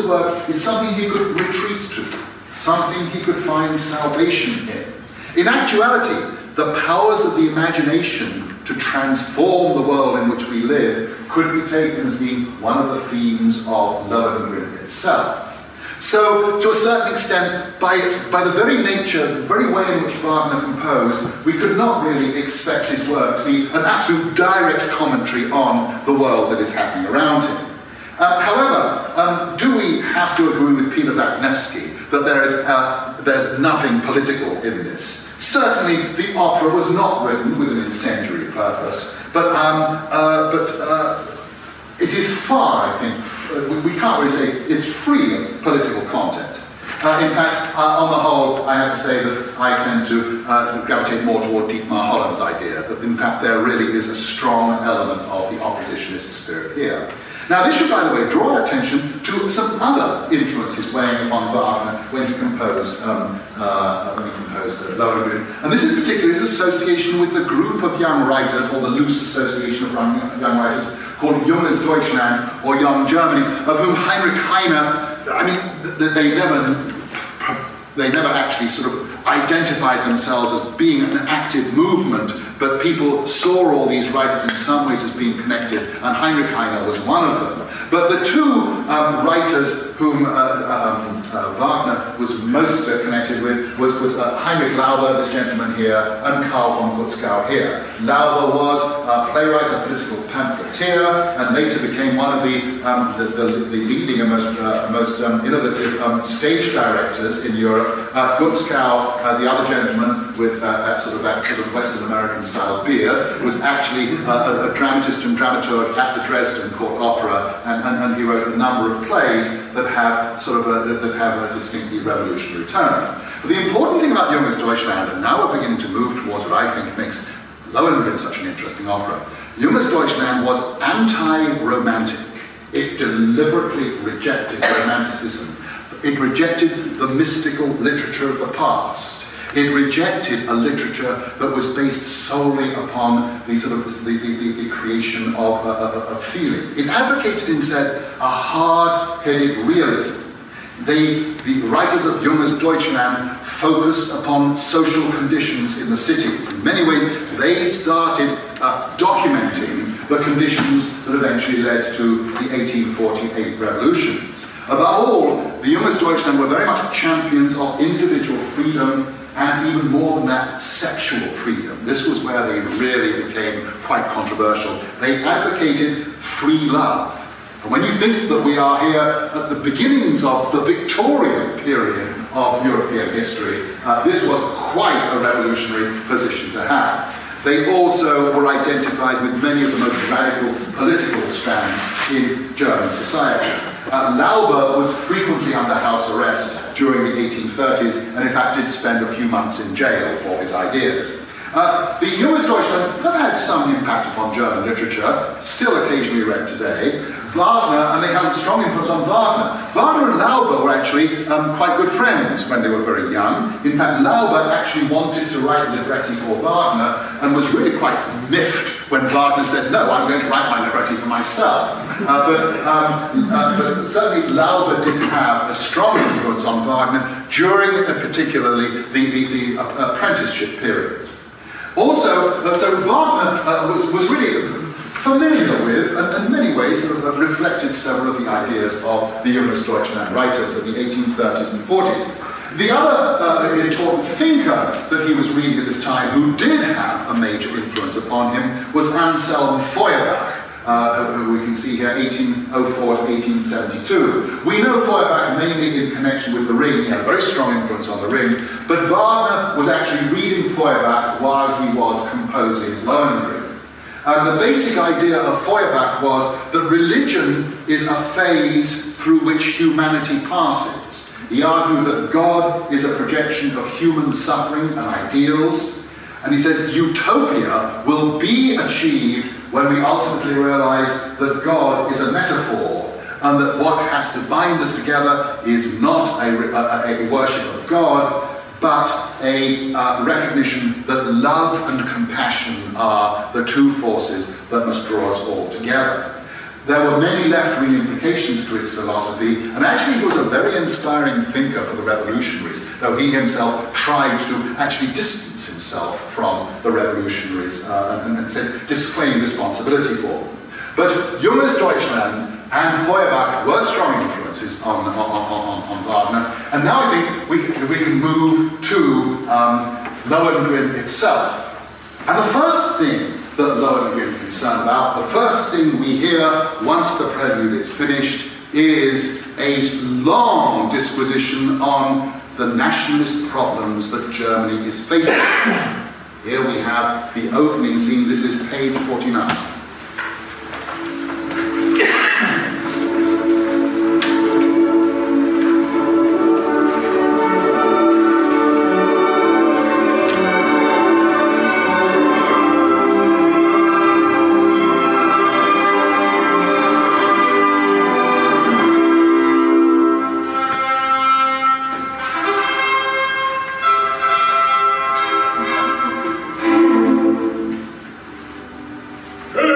a work, it's something he could retreat to, something he could find salvation in. In actuality, the powers of the imagination to transform the world in which we live could be taken as being one of the themes of Lohengrin itself. So, to a certain extent, by the very nature, the very way in which Wagner composed, we could not really expect his work to be an absolute direct commentary on the world that is happening around him. However, do we have to agree with Peter Wagnerski that there's nothing political in this? Certainly, the opera was not written with an incendiary purpose, but it is far, I think, we can't really say it's free of political content. In fact, on the whole, I have to say that I tend to gravitate more toward Dietmar Holland's idea, that in fact there really is a strong element of the oppositionist spirit here. Now, this should, by the way, draw our attention to some other influences weighing upon Wagner when he composed Lohengrin. And this is particularly his association with the group of young writers, or the loose association of young writers, called Junges Deutschland, or Young Germany, of whom Heinrich Heine, I mean, they never actually sort of identified themselves as being an active movement, but people saw all these writers in some ways as being connected, and Heinrich Heine was one of them. But the two writers whom Wagner was most connected with was Heinrich Lauber, this gentleman here, and Karl von Gutzkow here. Lauber was a playwright, a political pamphleteer, and later became one of the leading and most innovative stage directors in Europe. Gutzkow, the other gentleman with that sort of Western American style beard, was actually a dramatist and dramaturg at the Dresden Court Opera, and he wrote a number of plays that have a distinctly revolutionary tone. But the important thing about Junges Deutschland, and now we're beginning to move towards what I think makes Lohengrin such an interesting opera. Junges Deutschland was anti-romantic. It deliberately rejected romanticism. It rejected the mystical literature of the past. It rejected a literature that was based solely upon the sort of the creation of feeling. It advocated instead a hard-headed realism. The writers of Junges Deutschland focused upon social conditions in the cities. In many ways, they started documenting the conditions that eventually led to the 1848 revolutions. Above all, the Junges Deutschland were very much champions of individual freedom and even more than that, sexual freedom. This was where they really became quite controversial. They advocated free love. And when you think that we are here at the beginnings of the Victorian period of European history, this was quite a revolutionary position to have. They also were identified with many of the most radical political strands in German society. Lauber was frequently under house arrest during the 1830s, and in fact did spend a few months in jail for his ideas. The Junges Deutschland have had some impact upon German literature, still occasionally read today. Wagner, and they had a strong influence on Wagner. Wagner and Lauber were actually quite good friends when they were very young. In fact, Lauber actually wanted to write libretti for Wagner and was really quite miffed when Wagner said, no, I'm going to write my libretti for myself. But certainly Lauber did have a strong influence on Wagner during particularly the apprenticeship period. Also, so Wagner was really familiar with, and in many ways sort of reflected several of the ideas of the Junges Deutschland writers of the 1830s and 40s. The other important thinker that he was reading at this time, who did have a major influence upon him, was Anselm Feuerbach, who we can see here, 1804 to 1872. We know Feuerbach mainly in connection with The Ring. He had a very strong influence on The Ring, but Wagner was actually reading Feuerbach while he was composing Lohengrin. And the basic idea of Feuerbach was that religion is a phase through which humanity passes. He argued that God is a projection of human suffering and ideals, and he says utopia will be achieved when we ultimately realize that God is a metaphor, and that what has to bind us together is not a worship of God, but a recognition that love and compassion are the two forces that must draw us all together. There were many left-wing implications to his philosophy, and actually he was a very inspiring thinker for the revolutionaries, though he himself tried to actually distance himself from the revolutionaries and said, disclaim responsibility for them. But Junges Deutschland and Feuerbach were strong influences on Wagner, and now I think we can move to Lohengrin itself. And the first thing that Lohengrin is concerned about, the first thing we hear once the prelude is finished, is a long disquisition on the nationalist problems that Germany is facing. Here we have the opening scene. This is page 49. Hey!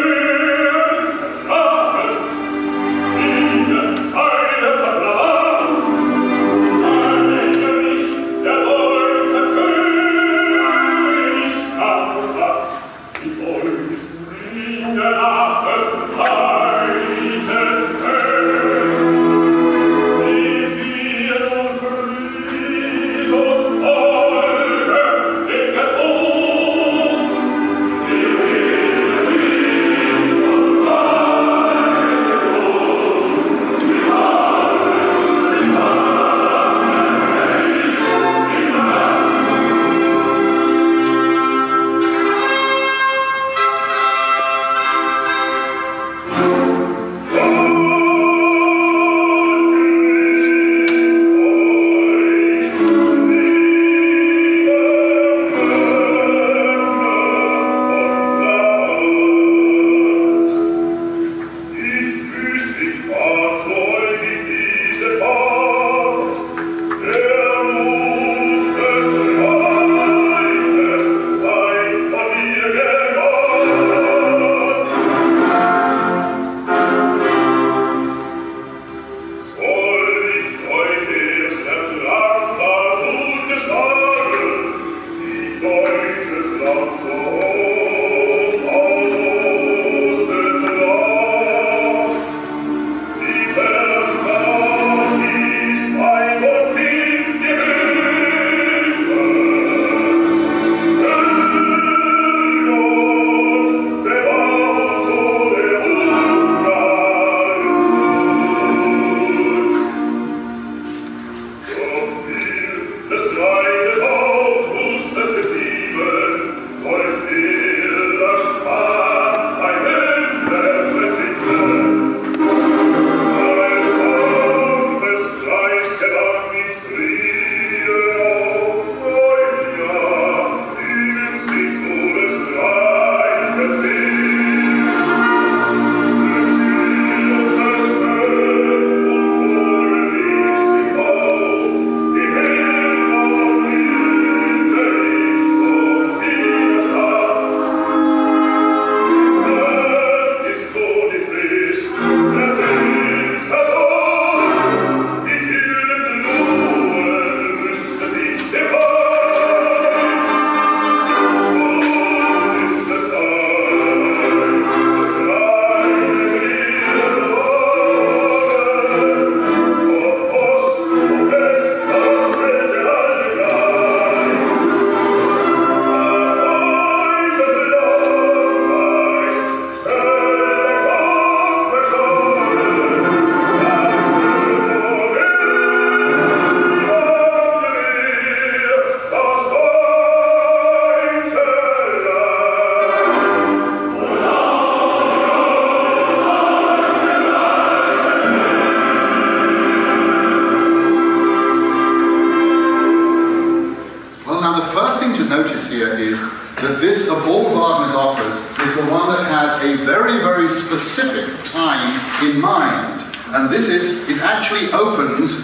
here is that this, of all Wagner's operas, is the one that has a very, very specific time in mind. And this is, it actually opens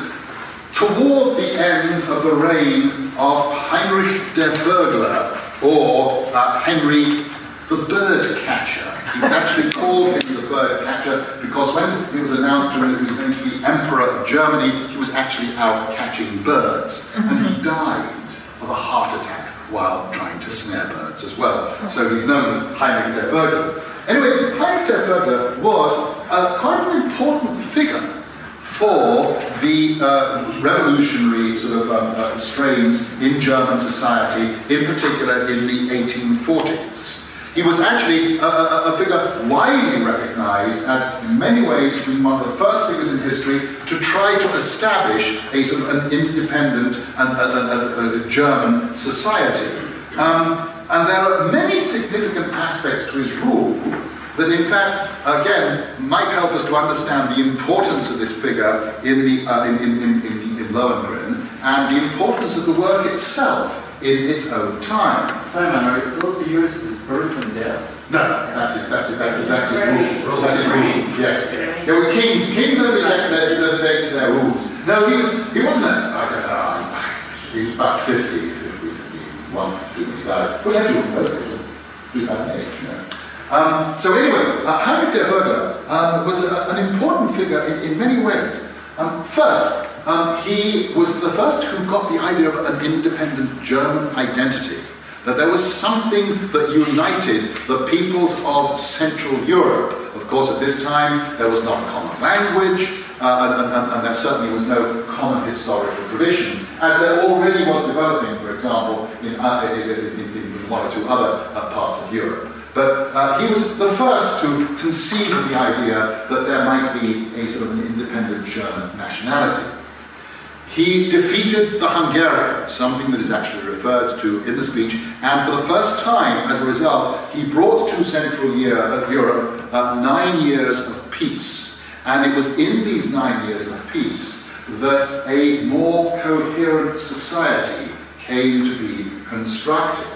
toward the end of the reign of Heinrich der Vögler, or Henry the Bird Catcher. He was actually called Henry the Bird Catcher because when it was announced to him that he was going to be Emperor of Germany, he was actually out catching birds. And he died of a heart attack while trying to snare birds as well. So he's known as Heinrich der Vögler. Anyway, Heinrich der Vögler was quite an important figure for the revolutionary sort of strains in German society, in particular in the 1840s. He was actually a figure widely recognized as, in many ways, being one of the first figures in history to try to establish a sort of an independent German society. And there are many significant aspects to his rule that, in fact, again, might help us to understand the importance of this figure in Lohengrin and the importance of the work itself in its own time. Simon, are those the years of his birth and death? No, that's his rule. That's his rule. Yes. There were kings. Kings only let the dates of their rules. No, he wasn't. He was about 50, 51, 55. Well, actually, most of them do that age, you know. So anyway, Heinrich der Vögler was an important figure in many ways. First, he was the first who got the idea of an independent German identity, that there was something that united the peoples of Central Europe. Of course, at this time, there was not a common language, and there certainly was no common historical tradition, as there already was developing, for example, in one or two other parts of Europe. But he was the first to conceive of the idea that there might be a sort of an independent German nationality. He defeated the Hungarians, something that is actually referred to in the speech, and for the first time, as a result, he brought to Central Europe 9 years of peace. And it was in these 9 years of peace that a more coherent society came to be constructed.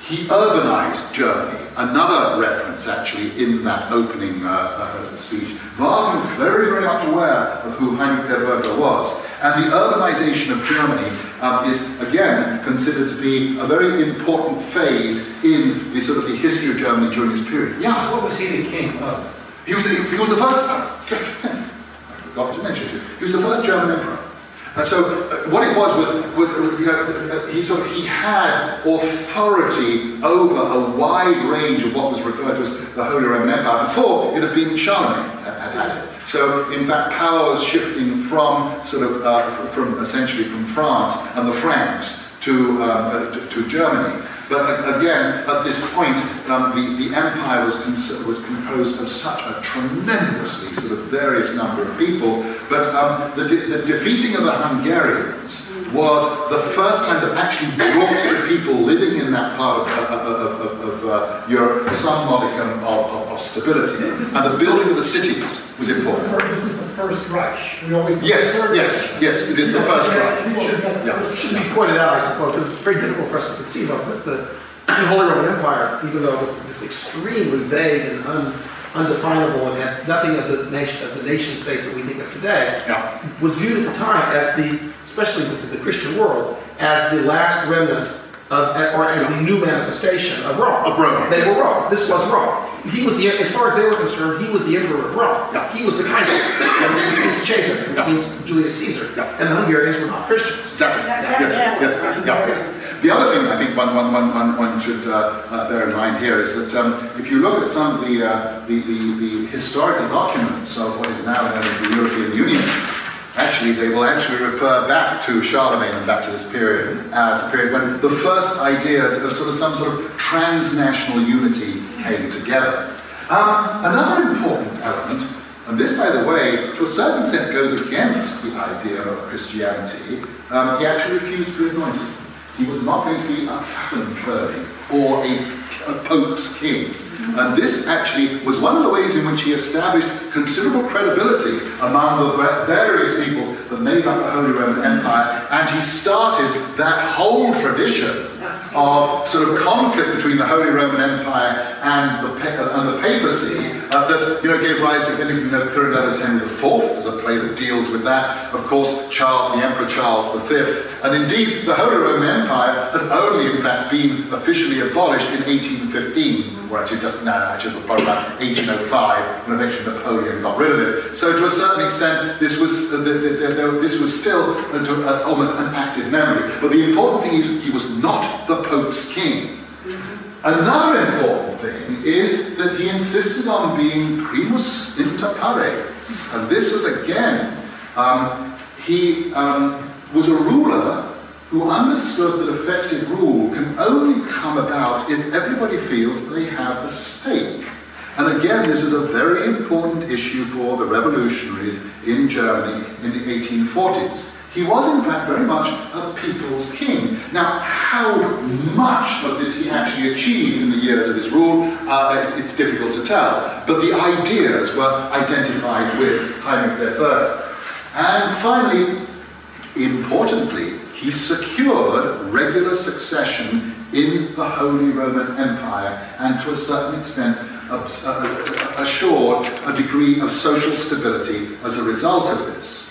He urbanized Germany, another reference actually in that opening speech. Wagner was very, very much aware of who Heinrich der Vögler was. And the urbanization of Germany is, again, considered to be a very important phase in the sort of the history of Germany during this period. Yeah. What was he the king of? He was the first, I forgot to mention it, he was the first German emperor. So what it was you know, he had authority over a wide range of what was referred to as the Holy Roman Empire. Before, it had been Charlemagne had it. So in fact, power was shifting from essentially from France and the Franks to Germany. But again, at this point, the empire was composed of such a tremendously sort of various number of people. But the defeating of the Hungarians was the first time that actually brought to people living in that part of Europe some modicum of stability. And the building of the cities was important. This is the first Reich. Yes, it is the first Reich. It should be pointed out, I suppose, because it's very difficult for us to conceive of, but the Holy Roman Empire, even though it was this extremely vague and undefinable and had nothing of the nation state that we think of today, was viewed at the time as especially within the Christian world, as the last remnant or as the new manifestation of Rome. They were Rome. This was Rome. He was as far as they were concerned, he was the emperor of Rome. He was the Kaiser, which means Caesar, which means Julius Caesar. And the Hungarians were not Christians. Exactly. Yes. The other thing I think one should bear in mind here is that if you look at some of the historical documents of what is now known as the European Union, actually, they will actually refer back to Charlemagne and back to this period as a period when the first ideas of some sort of transnational unity came together. Another important element, and this, by the way, to a certain extent goes against the idea of Christianity, he actually refused to be anointed. He was not going to be a Fatten clergy or a Pope's king. And this actually was one of the ways in which he established considerable credibility among the various people that made building up the Holy Roman Empire, and he started that whole tradition of sort of conflict between the Holy Roman Empire and the papacy that gave rise to, if any of you know Pirandello's Henry IV. There's a play that deals with that. Of course, the Emperor Charles V. And indeed, the Holy Roman Empire had only, in fact, been officially abolished in 1815, or actually probably about 1805, when eventually Napoleon got rid of it. So to a certain extent, this was still almost an active memory. But the important thing is he was not the Pope's king. Another important thing is that he insisted on being primus inter pares. And this was again, he was a ruler who understood that effective rule can only come about if everybody feels they have a stake. And again, this is a very important issue for the revolutionaries in Germany in the 1840s. He was, in fact, very much a people's king. Now, how much of this he actually achieved in the years of his rule, it's difficult to tell. But the ideas were identified with Heinrich III. And finally, importantly, he secured regular succession in the Holy Roman Empire, and to a certain extent assured a degree of social stability as a result of this.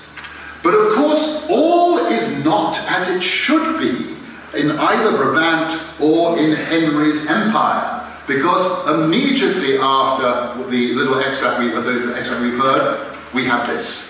But of course, all is not as it should be in either Brabant or in Henry's empire, because immediately after the little extract we've heard, we have this.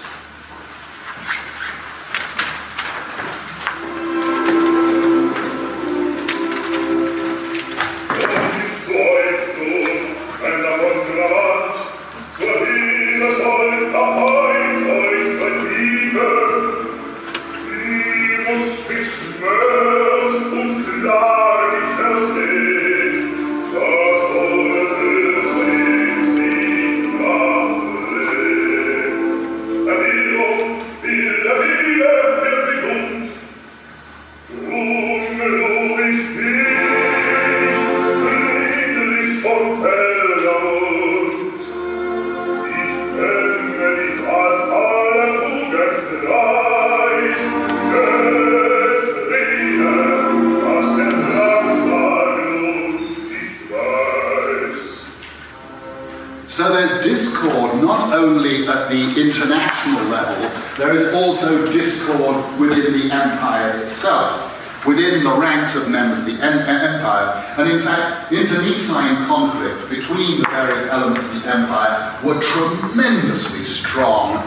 So there's discord not only at the international level, there is also discord within the empire itself, within the ranks of members of the empire. And in fact, internecine conflict between the various elements of the empire were tremendously strong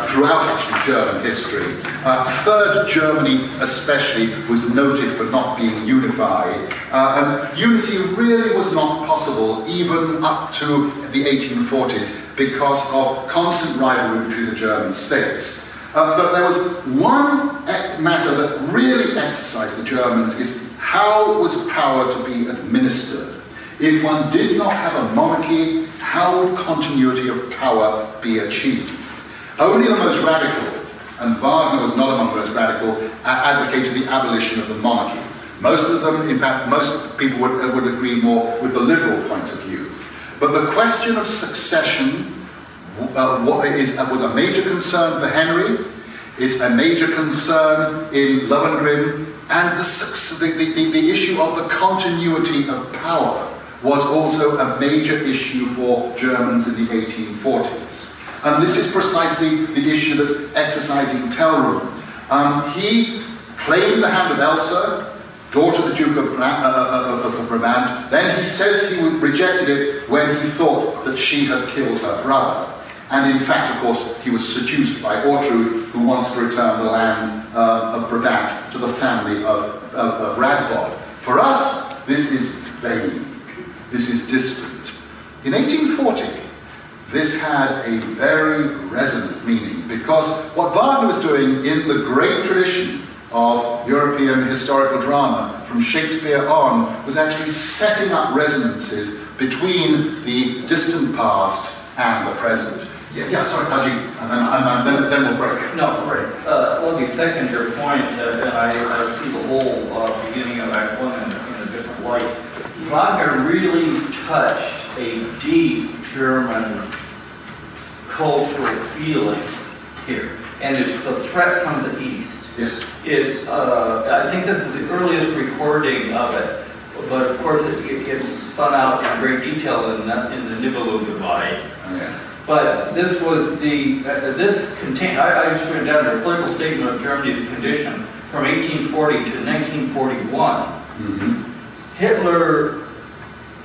throughout actually German history. Third Germany especially was noted for not being unified. And unity really was not possible even up to the 1840s because of constant rivalry between the German states. But there was one matter that really exercised the Germans is how was power to be administered? If one did not have a monarchy, how would continuity of power be achieved? Only the most radical, and Wagner was not among the most radical, advocated the abolition of the monarchy. Most of them, in fact, most people would agree more with the liberal point of view. But the question of succession was a major concern for Henry. It's a major concern in Lohengrin, and the issue of the continuity of power was also a major issue for Germans in the 1840s. And this is precisely the issue that's exercising Telrund. He claimed the hand of Elsa, daughter of the Duke of Brabant. Then he says he rejected it when he thought that she had killed her brother. And in fact, of course, he was seduced by Ortrud, who wants to return the land of Brabant to the family of Radbod. For us, this is vague. This is distant. In 1840, this had a very resonant meaning, because what Wagner was doing in the great tradition of European historical drama from Shakespeare on was actually setting up resonances between the distant past and the present. Yeah, sorry, Ajit, and then we'll break. No, great. Let me second your point, and I see the whole beginning of Act 1 in a different light. Wagner really touched a deep German cultural feeling here, and it's the threat from the east. Yes. It's, I think this is the earliest recording of it, but of course it gets spun out in great detail in the Nibelung Divide. Oh, yeah. But this was the, this contained, I just wrote down a political statement of Germany's condition from 1840 to 1941. Mm-hmm. Hitler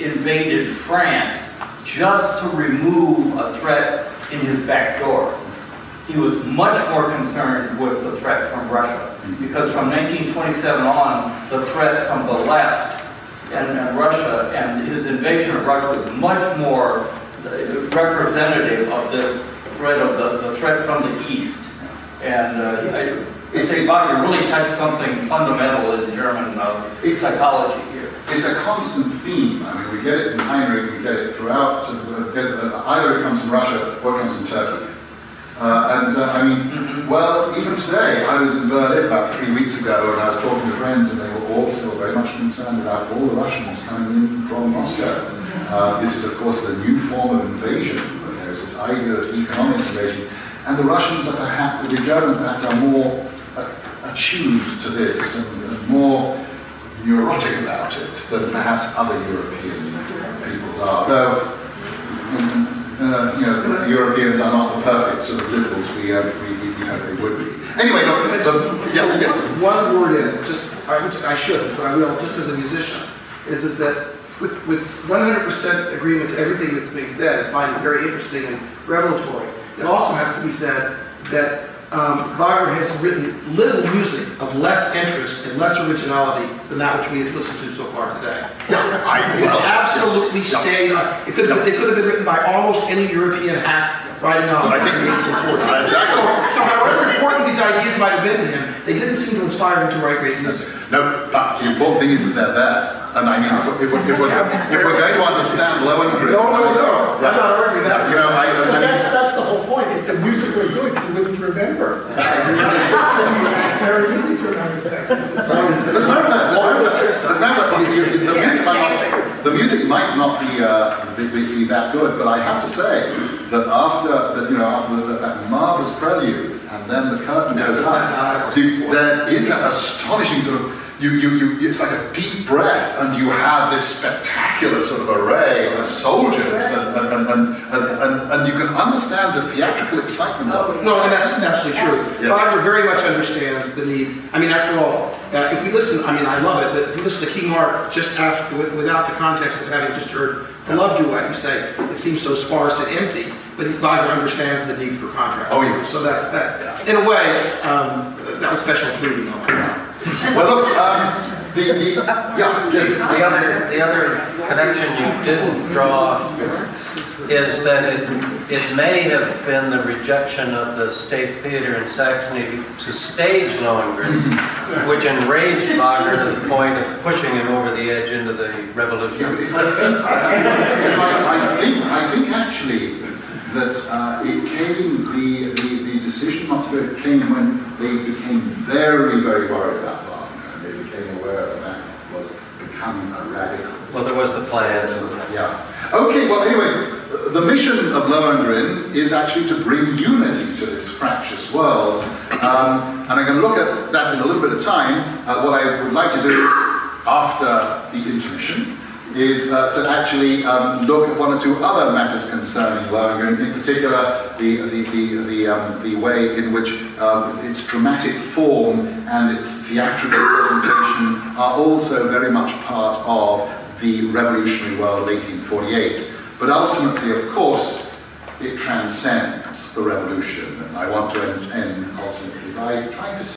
invaded France just to remove a threat in his back door. He was much more concerned with the threat from Russia, because from 1927 on, the threat from the left and Russia, and his invasion of Russia was much more representative of this threat of the threat from the east. And I think Wagner really touched something fundamental in German psychology here. It's a constant theme. I mean, we get it in Heinrich, we get it throughout. Either it comes from Russia or it comes from Turkey. I mean, well, even today, I was in Berlin about 3 weeks ago, and I was talking to friends, and they were all still very much concerned about all the Russians coming in from Moscow. This is, of course, a new form of invasion. There's this idea of economic invasion, and the Russians are perhaps, the Germans perhaps, are more attuned to this and more neurotic about it than perhaps other European peoples are. Though, you know, the Europeans are not the perfect sort of liberals we hope they would be. Anyway, yeah, yes. One word in, I should, but I will, just as a musician, is that with 100% agreement to everything that's being said, and find it very interesting and revelatory, it also has to be said that Wagner has written little music of less interest and less originality than that which we have listened to so far today. Yeah, it is absolutely stayed. It could have been written by almost any European hack writing on. I think 1840. exactly. So however important these ideas might have been to him, they didn't seem to inspire him to write great music. No, but the important thing is that they're there. And I mean, if we're going to understand Lohengrin... No, I'm not arguing that. You know, that's the whole point. If the music was good, you wouldn't remember. It's very easy to remember text. As a matter of fact, the music might not be that good, but I have to say that after that marvelous prelude, and then the curtain goes up, there is an astonishing sort of, it's like a deep breath, and you have this spectacular sort of array of soldiers, and you can understand the theatrical excitement of it. No, and that's absolutely true. Yes. Wagner very much understands the need. I mean, after all, if we listen, I mean, I love it, but if you listen to King Mark just after, without the context of having just heard the love duet, you say it seems so sparse and empty. But Wagner understands the need for contrast. Oh yes. So that's in a way that was special pleading on my part. Well, look, the other connection you didn't draw is that it may have been the rejection of the State Theater in Saxony to stage Lohengrin, which enraged Wagner to the point of pushing him over the edge into the revolution. I think actually that it came, the decision not to do it came when they became very, very worried about Wagner, and they became aware that that was becoming a radical. Well, there was the plans. Yeah. Okay, well, anyway, the mission of Lohengrin is actually to bring unity to this fractious world. And I'm going to look at that in a little bit of time. What I would like to do after the intermission is to actually look at one or two other matters concerning Lohengrin, in particular the way in which its dramatic form and its theatrical presentation are also very much part of the revolutionary world of 1848. But ultimately, of course, it transcends the revolution. And I want to end ultimately by trying to